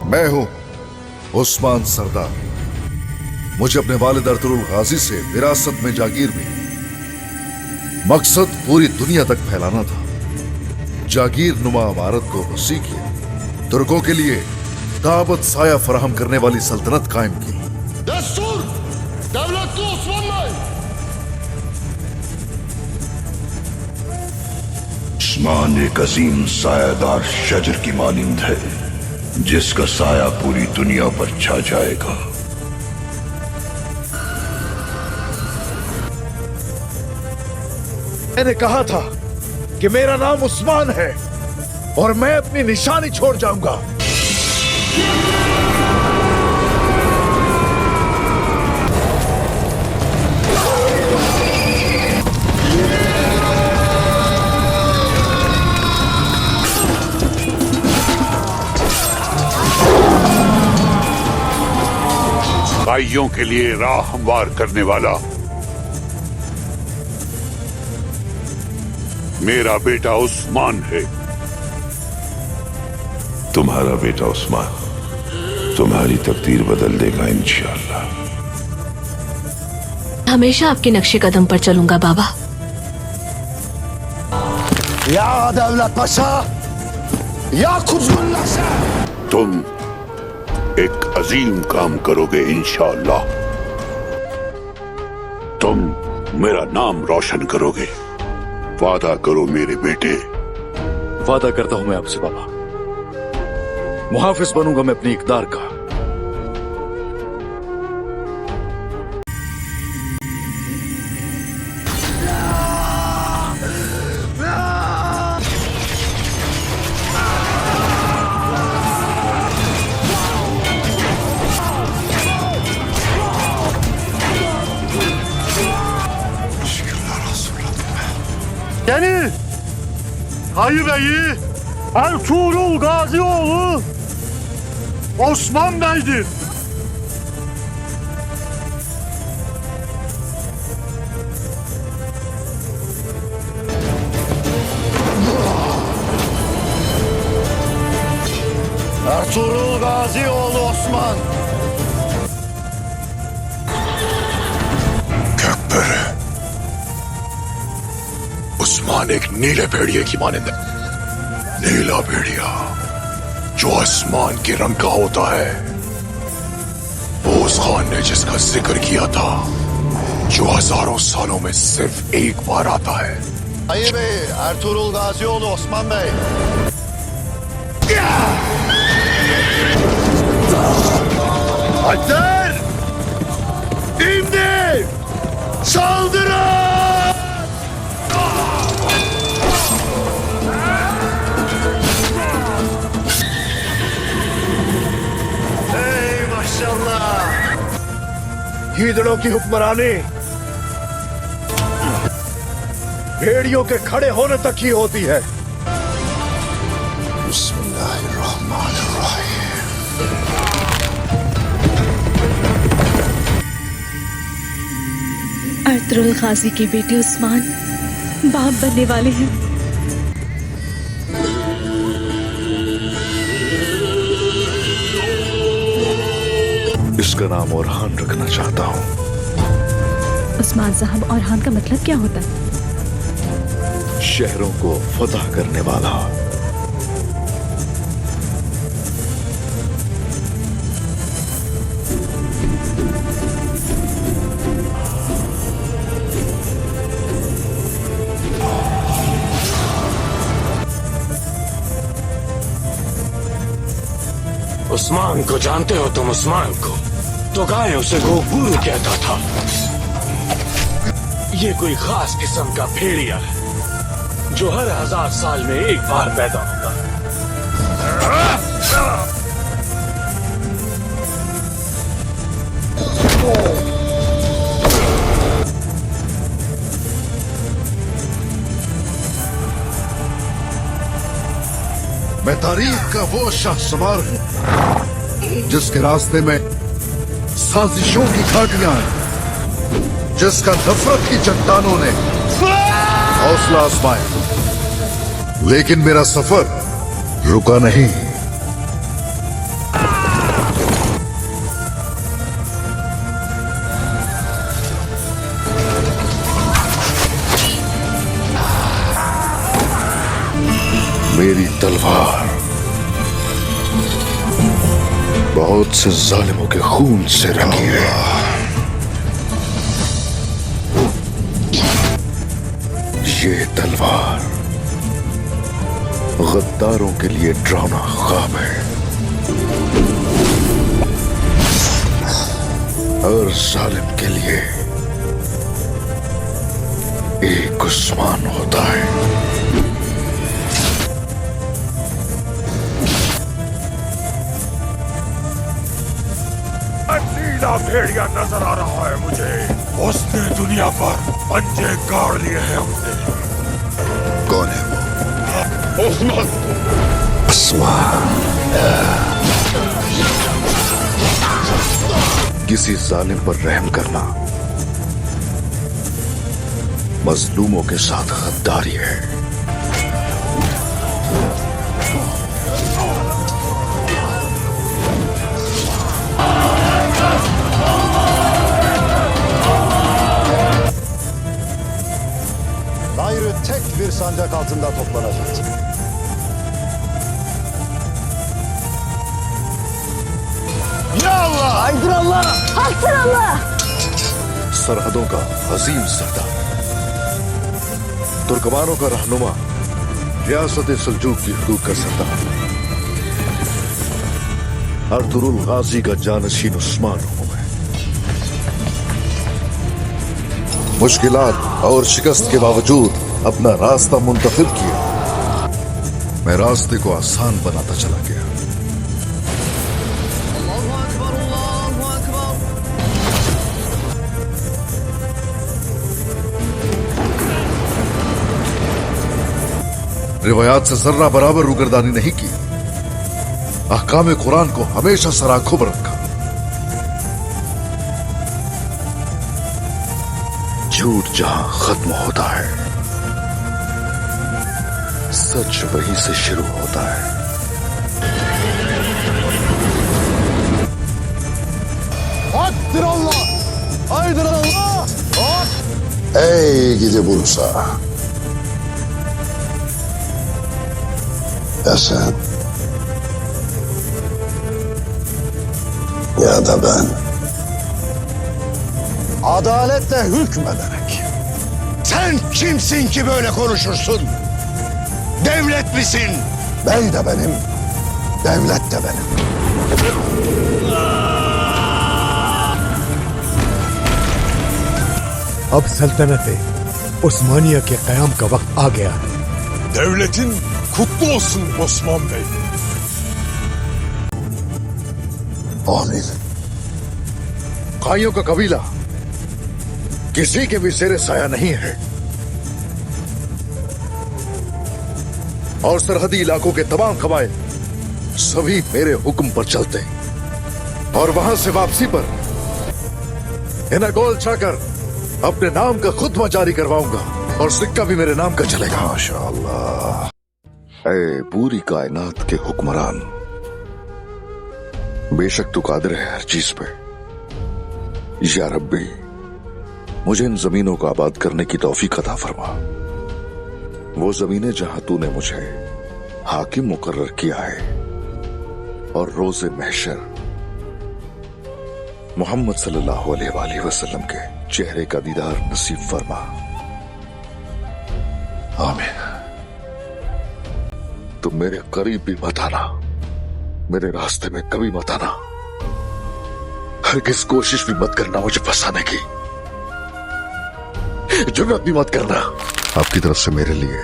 मैं हूं उस्मान सरदार। मुझे अपने वालिद अर्तुगरुल गाजी से विरासत में जागीर मिली। मकसद पूरी दुनिया तक फैलाना था। जागीर नुमा इमारत को वसी किया, तुर्कों के लिए दावत साया फराहम करने वाली सल्तनत कायम की। दस्तूर दौलत तो उस्मान भाई। उस्मान एक अजीम सायादार शजर की मानिंद है, जिसका साया पूरी दुनिया पर छा जाएगा। मैंने कहा था कि मेरा नाम उस्मान है और मैं अपनी निशानी छोड़ जाऊंगा। भाइयों के लिए राह हमवार करने वाला मेरा बेटा उस्मान है। तुम्हारा बेटा उस्मान तुम्हारी तकदीर बदल देगा इंशाअल्लाह। हमेशा आपके नक्शे कदम पर चलूंगा बाबा। या दौलत पाशा, या खुजगुल्ला शाह। तुम एक अजीम काम करोगे इंशाअल्लाह। तुम मेरा नाम रोशन करोगे। वादा करो मेरे बेटे। वादा करता हूं मैं आपसे बाबा, मुहाफिज बनूंगा मैं अपनी इकदार का। Yani Hayı Bey'i Ertuğrul Gazioğlu Osman Bey'dir. Ertuğrul Gazioğlu Osman. Kökbere Usman एक नीले भेड़िए की मानिंद है। नीला भेड़िया जो आसमान के रंग का होता है, वो उस खान ने जिसका जिक्र किया था, जो हजारों सालों में सिर्फ एक बार आता है। Hayı Bey, Ertuğrul Gazioğlu Osman Bey. Hacer! İndir! Saldırın! गीदड़ों की हुक्मरानी भेड़ियों के खड़े होने तक ही होती है। अर्तुगरुल गाजी के बेटे उस्मान बाप बनने वाले हैं। इसका नाम ओरहान रखना चाहता हूँ। उस्मान साहब, ओरहान का मतलब क्या होता है? शहरों को फतह करने वाला। उस्मान को जानते हो तुम? उस्मान को तो गाय उसे गोबुरु कहता था। ये कोई खास किस्म का भेड़िया है जो हर 1000 साल में एक बार पैदा होता है। मैं तारीख का वो शाहसवार हूँ जिसके रास्ते में साजिशों की घाटियां हैं, जिसका नफरत की चट्टानों ने हौसला आजमाया, लेकिन मेरा सफर रुका नहीं। मेरी तलवार बहुत से जालिमों के खून से रंगी है। ये तलवार गद्दारों के लिए डरावना ख्वाब है। हर जालिम के लिए एक उस्मान होता है। नीला भेड़िया नजर आ रहा है मुझे। उसने दुनिया पर पंजे गाड़ लिए हैं उसने। कौन है वो? किसी जालिम पर रहम करना मजलूमों के साथ गद्दारी है। Gayrı tek bir sancak altında toplanacak. Ya Allah! Haydır Allah! Haksın Allah! सरहदों का अजीम सरदार, तुर्कमानों का रहनुमा, रियासत सल्जूक की हदूद का सरदार, अर्तुरुल गाजी का जानशीन उस्मान हूं मैं। मुश्किलात और शिकस्त के बावजूद अपना रास्ता मुंतखब किया। मैं रास्ते को आसान बनाता चला गया। रिवायात से जर्रा बराबर रुगरदानी नहीं की। अहकाम कुरान को हमेशा सराखों पर रखा। झूठ जहां खत्म होता है, सच वहीं से शुरू होता है। Haydır Allah! Haydır Allah! Ey gidi Bursa! Ya sen ya da ben adaletle hükmederek. Sen kimsin ki böyle konuşursun? Devlet misin? Bey de benim, devlet de benim. अब सल्तनत उस्मानिया के क़याम का वक्त आ गया है। Devletin kutlu olsun Osman Bey. Amin. काइयों का कबीला किसी के भी सिरे साया नहीं है और सरहदी इलाकों के तमाम कबाइल सभी मेरे हुक्म पर चलते और वहां से वापसी पर इन्हें गोल छाकर अपने नाम का खुतबा जारी करवाऊंगा और सिक्का भी मेरे नाम का चलेगा। माशाअल्लाह। ऐ पूरी कायनात के हुक्मरान, बेशक तू कादिर है हर चीज पे। या रब्बी, मुझे इन जमीनों को आबाद करने की तौफीक अता फरमा। वो जमीनें जहां तूने मुझे हाकिम मुकर्रर किया है और रोज़े महशर मोहम्मद सल्लल्लाहु अलैहि वसल्लम के चेहरे का दीदार नसीब फरमा। आमीन। तुम मेरे करीब भी मत आना, मेरे रास्ते में कभी मत आना। हरगिज़ कोशिश भी मत करना मुझे फंसाने की, जुर्रत भी मत करना। आपकी तरफ से मेरे लिए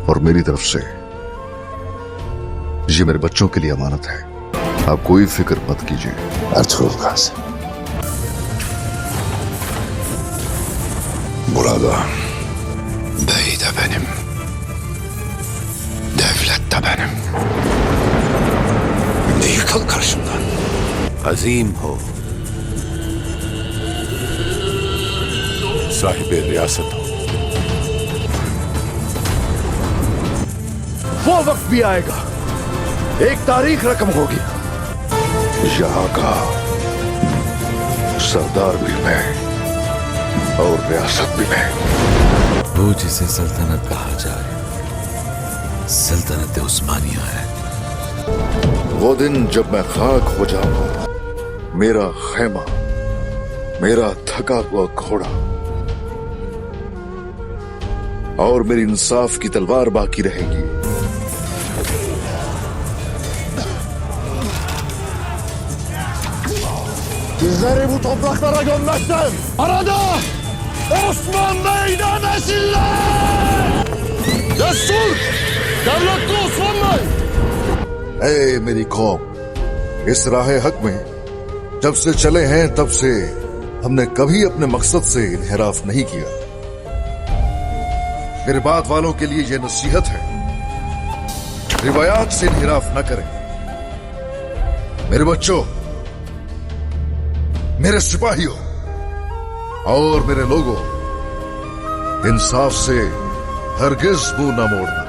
और मेरी तरफ से ये मेरे बच्चों के लिए अमानत है। आप कोई फिक्र मत कीजिए। Ertuğrul Gazi. Burada bey de benim, devlet de benim. Yıkıl karşımdan. अजीम हो, साहिब रियासत हो। वो वक्त भी आएगा, एक तारीख रकम होगी, यहाँ का सरदार भी मैं और रियासत भी मैं। वो जिसे सल्तनत कहा जाए सल्तनत उस्मानिया है। वो दिन जब मैं खाक हो जाऊंगा, मेरा खैमा, मेरा थका हुआ घोड़ा और मेरी इंसाफ की तलवार बाकी रहेगी। Bizleri bu topraklara gömmekten arada Osman Bey'den esirler! Destur! Devletli Osman Bey! ऐ मेरी कौम, इस राह हक में जब से चले हैं तब से हमने कभी अपने मकसद से इनहिराफ नहीं किया। मेरे बाद वालों के लिए यह नसीहत है, रिवायात से इनहिराफ न करें। मेरे बच्चों, मेरे सिपाहियों और मेरे लोगों, इंसाफ से हरगिज मुंह न मोड़ना।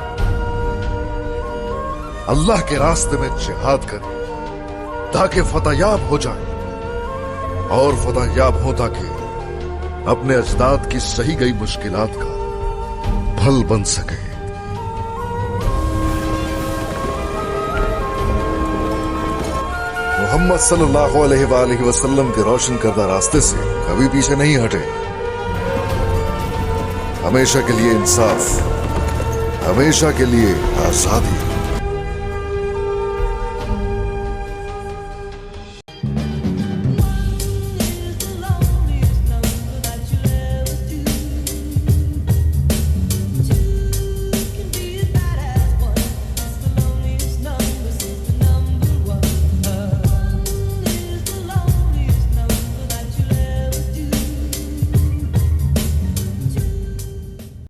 अल्लाह के रास्ते में जिहाद करें ताकि फतहयाब हो जाए, और फतहयाब हो ताकि अपने अजदाद की सही गई मुश्किलात का फल बन सके। मोहम्मद सल्लल्लाहु अलैहि वसल्लम के रोशन करदा रास्ते से कभी पीछे नहीं हटे। हमेशा के लिए इंसाफ, हमेशा के लिए आजादी।